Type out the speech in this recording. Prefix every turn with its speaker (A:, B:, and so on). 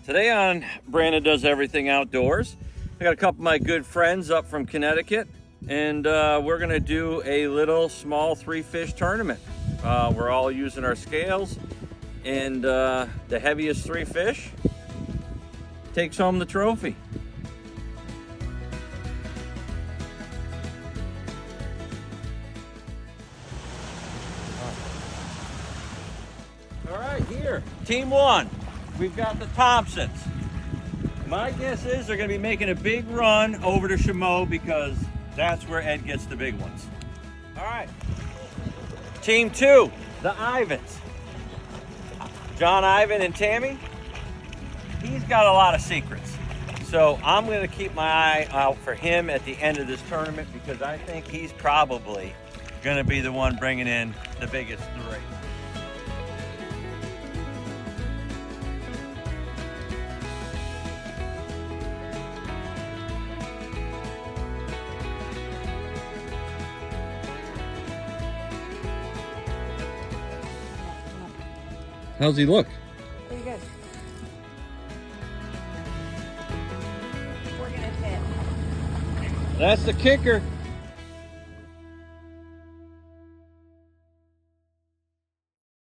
A: Today on Brandon Does Everything Outdoors, I got a couple of my good friends up from Connecticut, and we're gonna do a little small 3-fish tournament. We're all using our scales, and the heaviest 3 fish takes home the trophy. All right, here, team 1. We've got the Thompsons. My guess is they're going to be making a big run over to Chameau because that's where Ed gets the big ones. All right. Team 2, the Ivans. John Ivan and Tammy. He's got a lot of secrets. So I'm going to keep my eye out for him at the end of this tournament because I think he's probably going to be the one bringing in the biggest 3. How's he look?
B: Pretty good. We're gonna hit.
A: That's the kicker.